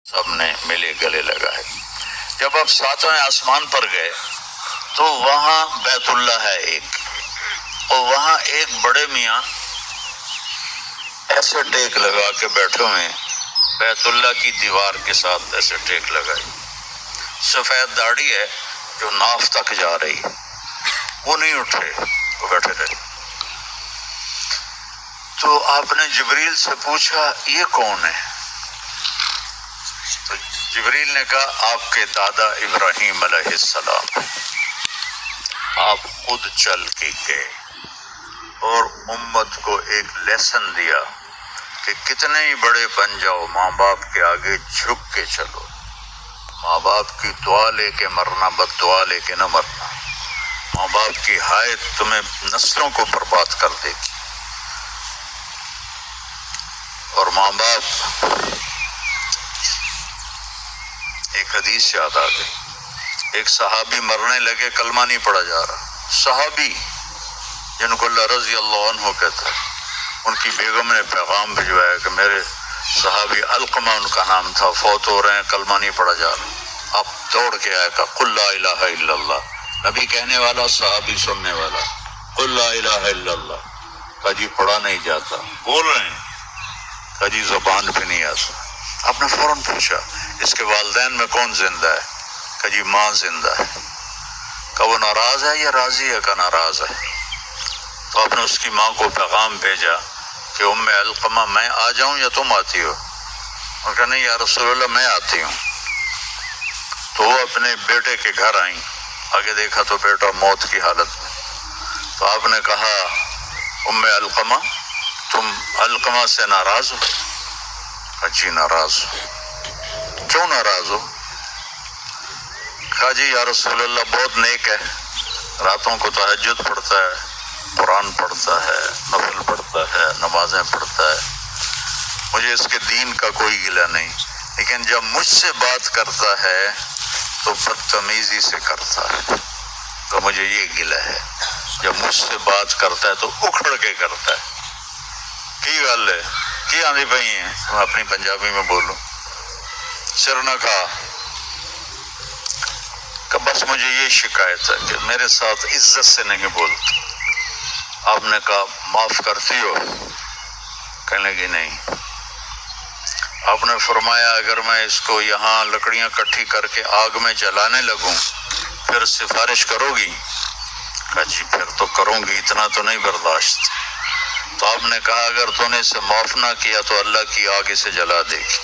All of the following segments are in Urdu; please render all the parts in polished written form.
سب نے ملے گلے لگائے۔ جب آپ ساتویں آسمان پر گئے تو وہاں بیت اللہ ہے ایک، اور وہاں ایک بڑے میاں ایسے ٹیک لگا کے بیٹھے ہوئے، بیت اللہ کی دیوار کے ساتھ ایسے ٹیک لگائی، سفید داڑھی ہے جو ناف تک جا رہی ہے، وہ نہیں اٹھے، وہ بیٹھے رہے۔ تو آپ نے جبریل سے پوچھا یہ کون ہے؟ تو جبریل نے کہا آپ کے دادا ابراہیم علیہ السلام، آپ خود چل کے گئے اور امت کو ایک لیسن دیا کہ کتنے ہی بڑے بن جاؤ، ماں باپ کے آگے جھک کے چلو، ماں باپ کی دعا لے کے مرنا، بد دعا لے کے نہ مرنا، ماں باپ کی حایت تمہیں نسلوں کو برباد کر دے گی۔ اور ماں باپ، ایک حدیث یاد آ گئی، ایک صحابی مرنے لگے، کلمہ نہیں پڑھا جا رہا، صحابی جن کو اللہ رضی اللہ عنہ کہتا ہے، ان کی بیگم نے پیغام بھجوایا کہ میرے صحابی علقمہ ان کا نام تھا، فوت ہو رہے ہیں، کلمہ نہیں پڑھا جا رہا۔ آپ دوڑ کے آئے، کہا قل لا الہ الا اللہ، نبی کہنے والا، صحابی سننے والا، قل لا الہ الا اللہ، کہا جی پڑھا نہیں جاتا، بول رہے ہیں، کہا جی زبان پہ نہیں آتا۔ آپ نے فوراً پوچھا اس کے والدین میں کون زندہ ہے؟ کہا جی ماں زندہ ہے۔ کہا وہ ناراض ہے یا راضی ہے؟ کہا ناراض ہے۔ تو آپ نے اس کی ماں کو پیغام بھیجا کہ ام علقمہ میں آ جاؤں یا تم آتی ہو؟ اور کہا نہیں یا رسول اللہ میں آتی ہوں۔ تو وہ اپنے بیٹے کے گھر آئیں، آگے دیکھا تو بیٹا موت کی حالت میں۔ تو آپ نے کہا ام علقمہ تم علقمہ سے ناراض ہو؟ کہا جی ناراض ہو۔ کیوں ناراض ہو؟ کہا جی یا رسول اللہ بہت نیک ہے، راتوں کو تہجد پڑھتا ہے، قرآن پڑھتا ہے، نفل پڑھتا ہے، نمازیں پڑھتا ہے، مجھے اس کے دین کا کوئی گلہ نہیں، لیکن جب مجھ سے بات کرتا ہے تو بدتمیزی سے کرتا ہے، تو مجھے یہ گلہ ہے، جب مجھ سے بات کرتا ہے تو اکھڑ کے کرتا ہے۔ کی گل ہے کی آندھی پئی ہیں، میں اپنی پنجابی میں بولوں، سر نہ کھا، کہ بس مجھے یہ شکایت ہے کہ میرے ساتھ عزت سے نہیں بولتے۔ آپ نے کہا معاف کرتی ہو؟ کہنے لگی نہیں۔ آپ نے فرمایا اگر میں اس کو یہاں لکڑیاں کٹھی کر کے آگ میں جلانے لگوں پھر سفارش کرو گی؟ کہا جی پھر تو کروں گی، اتنا تو نہیں برداشت۔ تو آپ نے کہا اگر تو نے اسے معاف نہ کیا تو اللہ کی آگ اسے جلا دے گی۔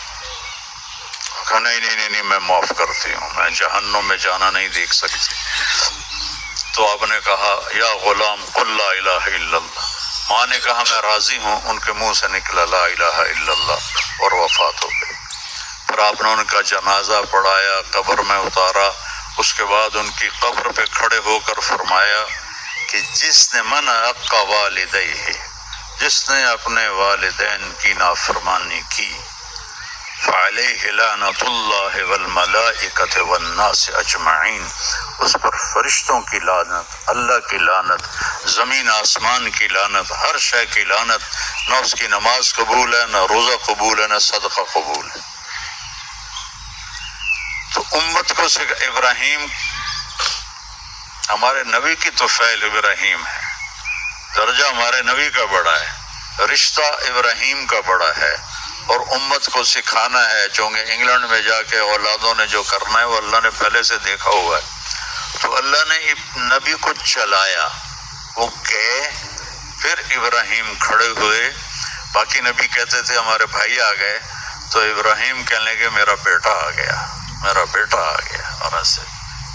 کہا نہیں میں معاف کرتی ہوں، میں جہنم میں جانا نہیں دیکھ سکتی۔ تو آپ نے کہا یا غلام قل لا الہ الا اللہ۔ ماں نے کہا میں راضی ہوں، ان کے منہ سے نکلا لا الہ الا اللہ اور وفات ہو گئی۔ پھر آپ نے ان کا جنازہ پڑھایا، قبر میں اتارا، اس کے بعد ان کی قبر پہ کھڑے ہو کر فرمایا کہ جس نے من عق والدیہ، جس نے اپنے والدین کی نافرمانی کی، فعلیہ لعنۃ اللہ والملائکۃ والناس اجمعین، اس پر فرشتوں کی لعنت، اللہ کی لعنت، زمین آسمان کی لعنت، ہر شے کی لعنت، نہ اس کی نماز قبول ہے، نہ روزہ قبول ہے، نہ صدقہ قبول ہے۔ تو امت کو ابراہیم، ہمارے نبی کی تو فعل ابراہیم ہے، درجہ ہمارے نبی کا بڑا ہے، رشتہ ابراہیم کا بڑا ہے، اور امت کو سکھانا ہے، چونکہ انگلینڈ میں جا کے اولادوں نے جو کرنا ہے وہ اللہ نے پہلے سے دیکھا ہوا ہے۔ تو اللہ نے نبی کو چلایا، وہ گئے، پھر ابراہیم کھڑے ہوئے، باقی نبی کہتے تھے ہمارے بھائی آ گئے، تو ابراہیم کہنے لگے میرا بیٹا آ گیا، میرا بیٹا آ گیا، اور ایسے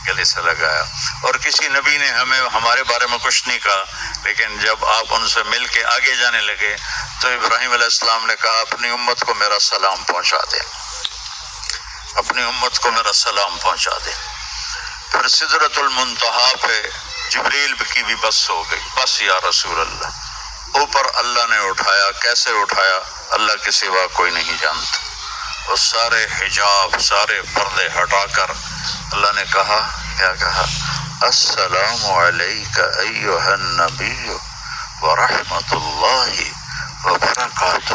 گلے سے لگایا۔ اور کسی نبی نے ہمیں ہمارے بارے میں کچھ نہیں کہا، لیکن جب آپ ان سے مل کے آگے جانے لگے تو ابراہیم علیہ السلام نے کہا اپنی امت کو میرا سلام پہنچا دے، اپنی امت کو میرا سلام پہنچا دے۔ پھر سدرۃ المنتہا پہ جبریل کی بھی بس ہو گئی، بس یا رسول اللہ، اوپر اللہ نے اٹھایا، کیسے اٹھایا اللہ کے سوا کوئی نہیں جانتا، اور سارے حجاب، سارے پردے ہٹا کر اللہ نے کہا، کیا کہا؟ السلام علیک ایھا النبی ورحمۃ اللہ وبرکاتہ۔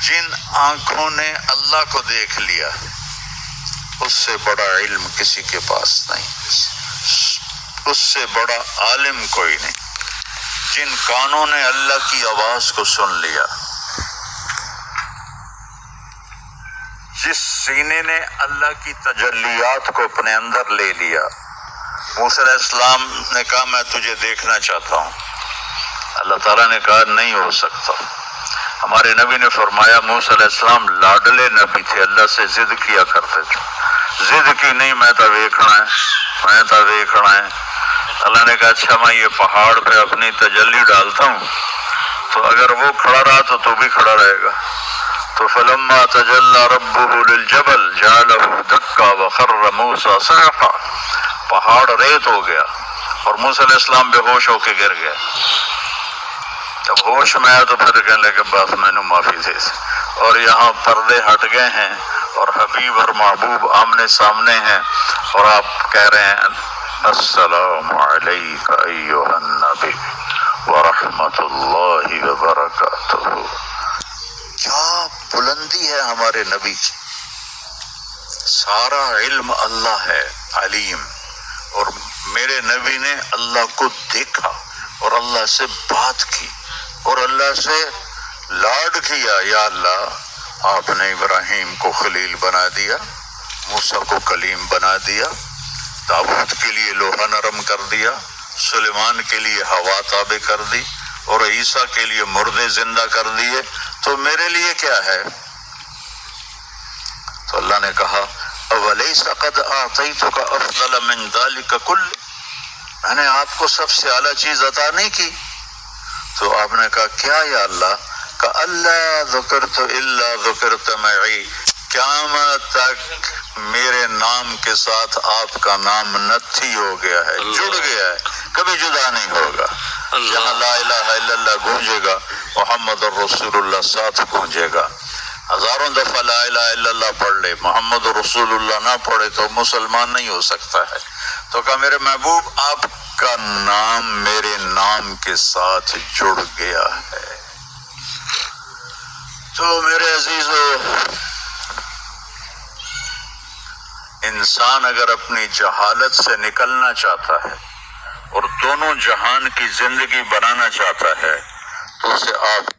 جن آنکھوں نے اللہ کو دیکھ لیا اس سے بڑا علم کسی کے پاس نہیں، اس سے بڑا عالم کوئی نہیں۔ جن کانوں نے اللہ کی آواز کو سن لیا، جس سینے نے اللہ کی تجلیات کو اپنے اندر لے لیا۔ موسیٰ علیہ السلام نے کہا میں تجھے دیکھنا چاہتا ہوں، اللہ تعالیٰ نے کہا نہیں ہو سکتا۔ ہمارے نبی نے فرمایا موسیٰ علیہ السلام لاڈلے نبی تھے، اللہ سے ضد کیا کرتے تھے، ضد کی نہیں میں تو دیکھنا ہے، میں تو دیکھنا ہے۔ اللہ نے کہا اچھا میں یہ پہاڑ پہ اپنی تجلی ڈالتا ہوں تو اگر وہ کھڑا رہا تو بھی کھڑا رہے گا۔ تو فلما تجلی ربہ للجبل جعلہ دکا وخر موسیٰ صعقا، پہاڑ ریت ہو گیا اور موسیٰ علیہ السلام بے ہوش ہو کے گر گئے۔ جب ہوش میں آیا تو پھر کہنے لگے بس میں نے معافی دے دی، اور یہاں پردے ہٹ گئے ہیں اور حبیب اور محبوب آمنے سامنے ہیں، اور آپ کہہ رہے ہیں السلام علیک ایھا النبی ورحمۃ اللہ وبرکاتہ۔ کیا بلندی ہے ہمارے نبی کی، سارا علم اللہ ہے علیم، اور میرے نبی نے اللہ کو دیکھا اور اللہ سے بات کی اور اللہ سے لاڈ کیا۔ یا اللہ آپ نے ابراہیم کو خلیل بنا دیا، موسیٰ کو کلیم بنا دیا، داؤد کے لیے لوہا نرم کر دیا، سلیمان کے لیے ہوا تابع کر دی، اور عیسیٰ کے لیے مردے زندہ کر دیے، تو میرے لیے کیا ہے؟ تو اللہ نے کہا اولیس قد اعطیتک افضل من ذلک کل، میں نے آپ کو سب سے اعلیٰ چیز عطا نہیں کی؟ تو آپ نے کہا کیا یا اللہ؟ کہ اللہ ذکرت الا ذکرت معی، قیامت تک میرے نام کے ساتھ آپ کا نام نتھی ہو گیا ہے، جڑ گیا ہے، کبھی جدا نہیں ہوگا۔ جہاں لا الہ الا اللہ گونجے گا محمد الرسول اللہ ساتھ گونجے گا۔ ہزاروں دفعہ لا الہ الا اللہ پڑھ لے، محمد رسول اللہ نہ پڑھے تو مسلمان نہیں ہو سکتا ہے۔ تو کہا میرے محبوب آپ کا نام میرے نام کے ساتھ جڑ گیا ہے۔ تو میرے عزیزو، انسان اگر اپنی جہالت سے نکلنا چاہتا ہے اور دونوں جہان کی زندگی بنانا چاہتا ہے تو اسے آپ